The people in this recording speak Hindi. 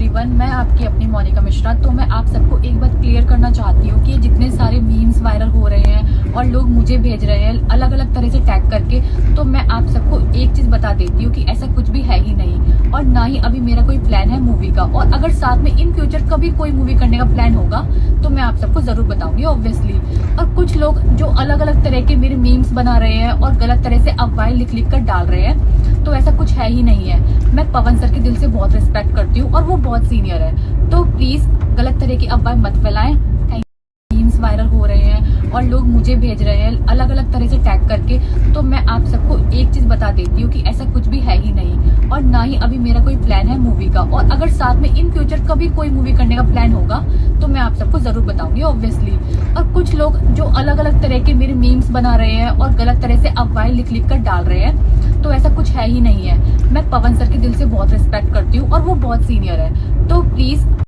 एवरीवन, मैं आपकी अपनी मोनिका मिश्रा। तो मैं आप सबको एक बात क्लियर करना चाहती हूँ कि जितने सारे मीम्स वायरल हो रहे हैं और लोग मुझे भेज रहे हैं अलग अलग तरह से टैग करके, तो मैं आप सबको एक चीज बता देती हूँ कि ऐसा कुछ भी है ही नहीं और ना ही अभी मेरा कोई प्लान है मूवी का। और अगर साथ में इन फ्यूचर कभी कोई मूवी करने का प्लान होगा तो मैं आप सबको जरूर बताऊंगी ऑब्वियसली। और कुछ लोग जो अलग अलग तरह के मेरे मीम्स बना रहे हैं और गलत तरह से अफवाहें लिख लिख कर डाल रहे हैं, तो ऐसा कुछ है ही नहीं है। मैं पवन सर के दिल से बहुत रिस्पेक्ट करती हूँ और वो बहुत सीनियर है, तो प्लीज गलत तरह की अफवाह मत फैलाएं। मीम्स वायरल हो रहे हैं और लोग मुझे भेज रहे हैं अलग अलग तरह से टैग करके, तो मैं आप सबको एक चीज बता देती हूँ कि ऐसा कुछ भी है ही नहीं और ना ही अभी मेरा कोई प्लान है मूवी का। और अगर साथ में इन फ्यूचर कभी कोई मूवी करने का प्लान होगा तो मैं आप सबको जरूर बताऊंगी ऑब्वियसली। और कुछ लोग जो अलग अलग तरह के मेरे मीम्स बना रहे हैं और गलत तरह से अफवाहें लिख लिख कर डाल रहे हैं, तो ऐसा कुछ है ही नहीं है। मैं पवन सर के दिल से बहुत रिस्पेक्ट करती हूँ और वो बहुत सीनियर है, तो प्लीज